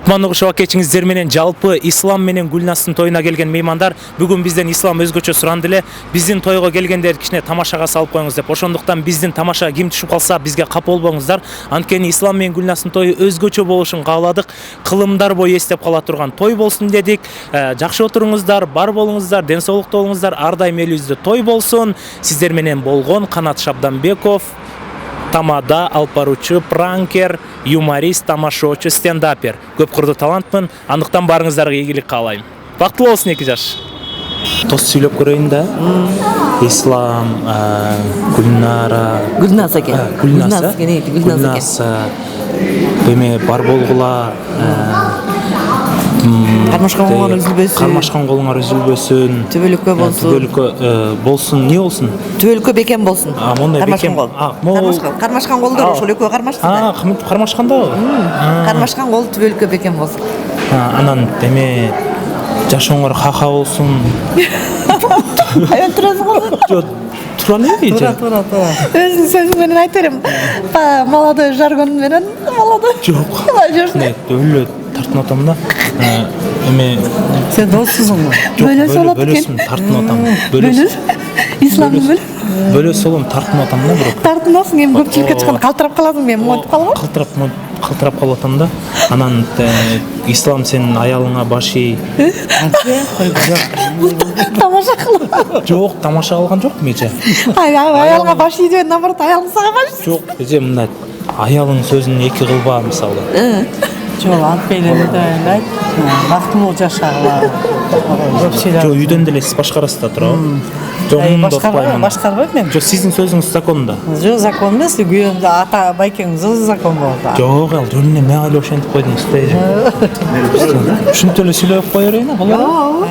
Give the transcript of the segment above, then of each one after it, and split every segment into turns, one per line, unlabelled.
Кутман угуш акечиңиздер менен жалпы Ислам менен Гүлнастын тоюна келген меймандар бүгүн бизден Ислам өзгөчө суранды эле. Биздин тойго келгендерди кичине тамашага салып коюңуз деп. Ошондуктан биздин тамашага ким түшүп калса бизге капа болбоңуздар. Анткени Ислам менен Гүлнастын тою өзгөчө болушун кааладык. Кылымдар бою эстеп кала турган той болсун дедик. Жакшы отуруңуздар, бар болуңуздар, ден соолукта болуңуздар. Ар дайым элибизде той болсун. Сиздер менен болгон Канат Шабданбеков, тамада алып баруучу, пранкер, юморист, тамашоочу, стендапер. Көп курду талантмын. Андыктан барыңыздарга ийгилик каалайм. Бактылуу болсун 2 жаш. Тост сүйлөп көрөйүн да. Ислам,
Гүлназ экен.
Гүлнаса. Эме бар болгула.
Кармашкан колуңар үзүлбөсүн.
Кармашкан колуңар үзүлбөсүн.
Түбөлүккө болсун.
Түбөлүккө болсун. Не болсун?
Түбөлүккө бекем болсун.
Мондай бекем.
Кармашкан колдор ошол экөө кармашты.
Кармашкандабы?
Кармашкан кол түбөлүккө бекем болсун.
Анан эме жашооңор ха-ха болсун.
Аян турасың го?
Жок, тура эле.
Тура. Өзүң сөзүң менен айта берем. Молодой жаргон менен молодой.
Жок.
Жок.
Өлө тартынып атам да. Эме
сен доссузуңбу?
Бөлөсү болот экен. Бөлөсүм тартынып атам.
Бөлөс? Исламды бөлөс?
Бөлөс болом тартынып атам да бирок.
Тартынасың, эми көпчүлүккө чыкканда калтырап каласың, мен монтип калгам.
Калтырап калып атам да. Анан Ислам сенин аялыңа баш ий.
Тамаша кылып.
Жок, тамаша кылган жок мече.
Аялыңа баш ий деп, наоборот, аялың сага баш.
Жок, эже мындай аялың сөзүн эки кылба мисалы.
Жол алып келеді дайындайды. Бактылуу жашагыла.
Жок, үйдөн деле сиз башкарасыз да туурабы? Жок,
башкарбайм мен.
Жок, сиздин сөзүңүз законда.
Жок, закон эмес, күйөөмдү ата байкеңиз закон болот.
Жок, ал жөнүнө мен эле ошентип койдуңуз да. Ушинтип эле сүйлөп кое берейин, болобу?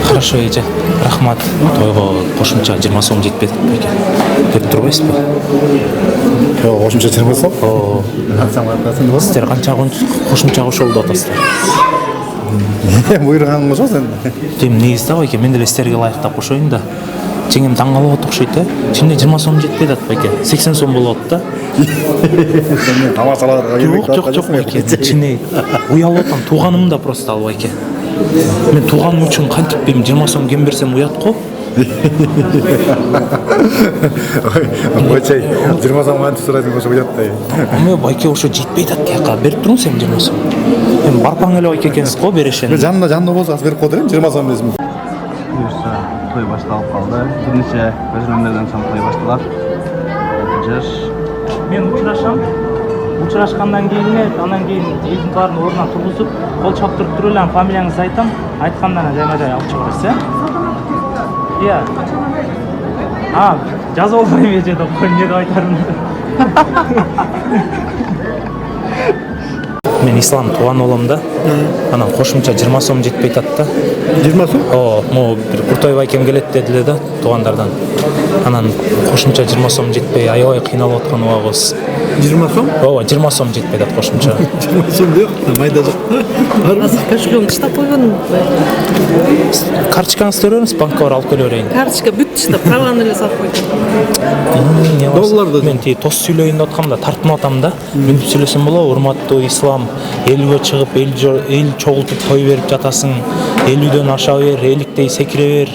Хорошо, эже. Рахмат. Тойго кошумча 20 сом жетпедик экен. Деп турбайсызбы?
Жок, кошумча 20 сом?
Сиздер канча кошумча кошолду атасыздар?
Буйруганың кошо сен.
Дем негизде байке, мен деле сиздерге ылайыктап кошоюн да. Жеңем таң калып окшойт да. Чынында 20 сом жетпейт ат байке. 80 сом болот да.
Сен тамашаларга келбек.
Жок, байке. Чыны уялып атам, тууганым да просто ал байке. Мен тууганым үчүн кантип 20 сом кем берсем уят го.
Бойчай, 20 сом кантип сурайсың ошо уят да.
Эме байке ошо жетпейт ат каяка. Берип туруң сен 20 сом. Эми барпаң эле байке экенсиз го беришен.
Жанында болсо аз берип койдурайын 20 сом десем.
Буюрса, той башталып калды. Биринчи көзөмөлдөрдөн соң той башталат. Жаш.
Мен учурашкандан кийин анан кийин элдин баарын ордунан тургузуп, кол чаптырып туруп эле фамилияңызды айтам. Айткандан жайма-жай алып чыгып берсе. Iya. Жазып албайм эже деп кой, эмне деп айтарым. Мен Ислам тууган улум да. Анан кошумча 20 сом жетпейт ат да.
20 сом?
Могу бир Куртой байкем келет дедиле да туугандардан. Анан кошумча 20 сом жетпей аябай кыйналып аткан убагыбыз.
20 сом?
20 сом жетпейт ат кошумча.
20 сом жок, майда жок.
Кошкон штаб койгон.
Карточкаңызды бериңиз, банкка барып алып келе берейин.
Карточка бүт штаб, праваны эле салып койдум.
Долларды.
Мен тост сүйлөйүн деп аткам да, тартынып атам да. Мен сүйлөсөм болобу? Урматтуу Ислам, элге чыгып, эл чогултуп той берип жатасың. Элүүдөн аша бер, эликтей секире бер.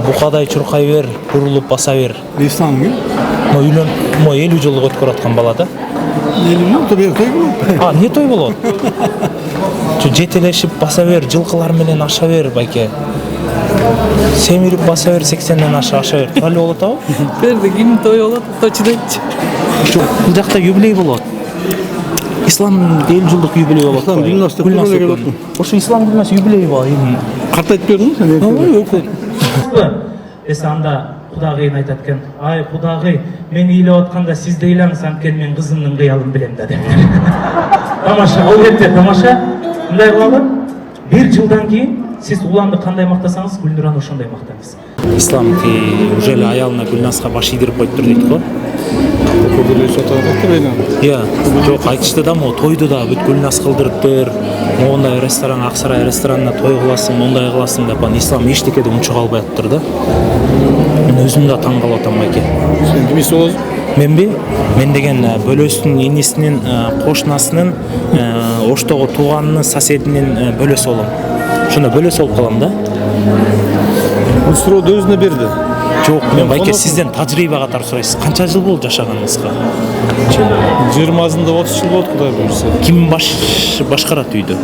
Букадай чуркай бер, бурулуп баса бер.
Ислам ки?
Мо 50 жылдык өткөрүп аткан бала да.
50 жыл той болот.
Не той болот? Жетелешип баса бер, жылкылар менен аша бер байке. Семирип баса бер, 80ден аша бер. Тура болот абы?
Берди ким той болот, точно айтчы.
Жок, бул жакта юбилей болот. Ислам 50 жылдык юбилей болот.
Ислам Гүлназ деп келет.
Ошо Ислам Гүлназ юбилей бар.
Картайтып бердиңби сен?
Эсе анда Кудагыйын айтат экен. Ай Кудагый, мен ыйлап атканда сиз да ыйлаңыз, анткени мен кызымдын кыялын билем да деп. Тамаша, ол жерде тамаша. Мындай кылалы. 1 жылдан кийин сиз уланды кандай мактасаңыз, Гүлнураны ошондой мактаңыз. Ислам уже эле аялына Гүлназга баш ийдирип коюптур дейт го. Жок, айтышты да, могу тойду да бүт Гүлназ кылдырыптыр. Могундай ресторан, Аксарай ресторанына той кыласың, мондай кыласың деп, Ислам эчтекеде унчук албай атыптыр да. Мен өзүм да таң калып атам байке.
Сен кимиси болосуң?
Менби? Мен деген бөлөстүн энесинин кошунасынын оштогу тууганынын сосединин бөлөсү болом. Ошондо бөлөсү болуп калам да.
Бул сурооду өзүнө берди.
Жок, мен байке сизден тажрыйба катары сурайсыз. Канча жыл болду жашаганыңызга?
20-сында 30 жыл болду, Кудай буйрса.
Ким башкарат үйдө?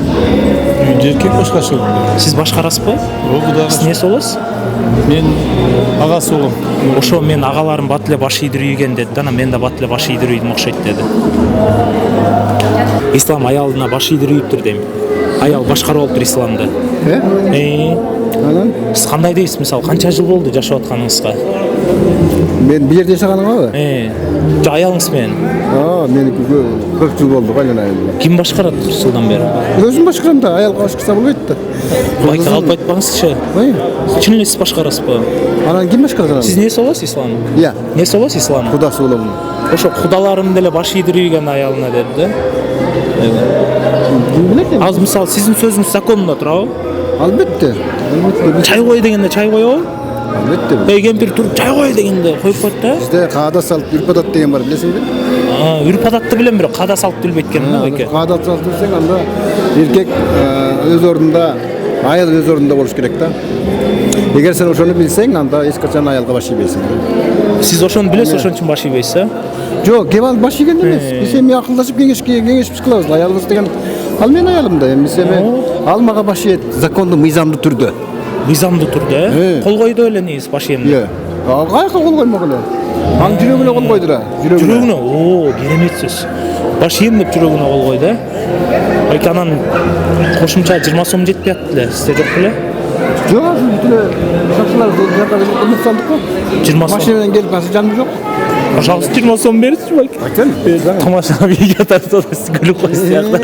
Үйдө эркек башкарышат.
Сиз башкарасызбы?
Кудай.
Сиз эмнеси болосуз?
Мен агасы болом.
Ошо мен агаларым бат эле баш ийдирүүгөн деди да, мен да бат эле баш ийдирүүйдүм окшойт деди. Ислам аялына баш ийдирүүптүр дейм. Аял башкарып алыптыр исламды.
Анан
Сиз кандай дейсиз, мисалы, канча жыл болду жашап атканыңызга?
мен бир жерде жашаганымбы?
Жок, аялыңыз менен.
Меники көп жыл болду айнан айында.
Ким башкарат 40 жылдан бери?
Өзүм башкарам да, аялга башкарса болбойт да.
Байке калып айтпаңызчы. Чын эле сиз башкарасызбы?
Анан ким башкарат?
Сиз эмнеси болосуз, Ислам?
Иә,
Эмнеси болосуз, Ислам?
кудасы болом.
Ошо кудаларым деле баш ийдирүүгөн аялына деди да.
Ким билет эми?
Азыр мисалы сиздин сөзүңүз закондо турабы?
Албетте.
Чай кой дегенде чай коёбу?
Албетте.
Кемпир туруп чай кой дегенде коюп коет да.
Бизде каада салт, үрпадат деген бар, билесиңби?
Үрп адатты билем, бирок каада салт билбейт экенмин да байке.
Каада салт десең, анда эркек өз ордунда, аял өз ордунда болуш керек да. Эгер сен ошону билсең, анда эч качан аялга баш ийбейсиң.
Сиз ошону билесиз, ошон үчүн баш ийбейсиз,
Жок, кеп алып баш ийген эмес. Биз эми акылдашып кеңешип кылабыз. Аялыбыз деген ал менин аялым да. Биз эми ал мага баш ийет закондуу, мыйзамдуу түрдө.
Мыйзамдуу түрдө, кол койду эле негиз баш ийемди.
Каяка кол коймок эле. Анын жүрөгүнө кол койду да.
Жүрөгүнө, керемет сөз. Баш ийем деп жүрөгүнө кол койду. Байке анан кошумча 20 сом жетпей атты эле, сизде жок беле?
Жок, бүт эле шакшылар жакка кылып салдык го.
20 сом.
Машинадан келип калса жаным жок.
Пожалуйста, 20 сом бересиз байке.
Айтам.
Тамаша видео тартып атасыз, күлүп койсуз сыякты.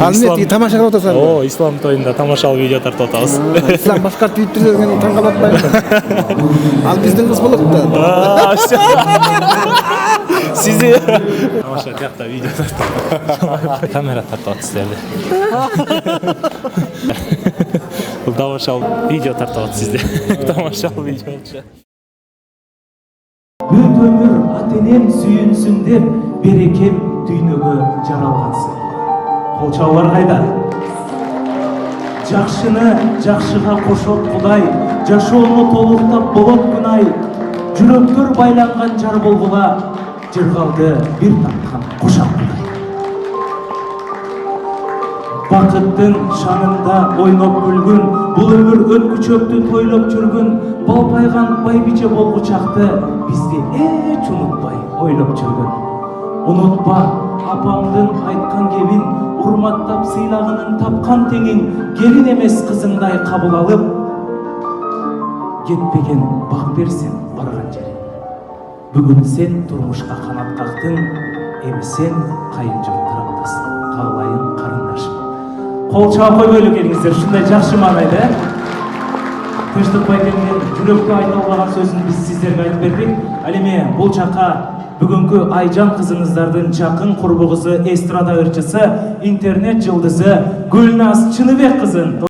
Ал эмне тамаша кылып атасың?
Ислам тоюнда тамашалуу видео тартып атабыз.
Ислам башкарт үйүп деген таң калып атпайбы? Ал биздин кыз болот да.
Сизи тамаша тиякта видео тартып. Камера тартып атасыздар. Бул тамашалуу видео тартып атасыздар. Тамашалуу видео болчу.
Бүт өмүр ата-энем сүйүнсүн деп берекем дүйнөгө жаралгансың. Кол чабуулар кайда? Жакшыны жакшыга кошот Кудай, жашоону толуктап болот күнай. Жүрөктөр байланган жар болгула, жыргалды бир тапкан кошак Кудай. Бакыттын шанында ойноп күлгүн, бул өмүр өткүчөктү тойлоп жүргүн, балпайган байбиче болгучакты бизди эч унутпай ойлоп жүргүн. Унутпа апамдын айткан кебин, урматтап сыйлагынын тапкан теңиң, келин эмес кызыңдай кабыл алып, кетпеген бак берсин барган жериң. Бүгүн сен турмушка канат кактың, эми сен кайынжол тараптасың, каалайын карындашым. Кол чаап койбойлу келиңиздер, ушундай жакшы маанайда. Тынчтык байкемдин жүрөккө айта албаган сөзүн биз сиздерге айтып бердик. Ал эми бул жакка бүгүнкү Айжан кызыңыздардын жакын курбу кызы, эстрада ырчысы, интернет жылдызы Гүлназ Чыныбек кызын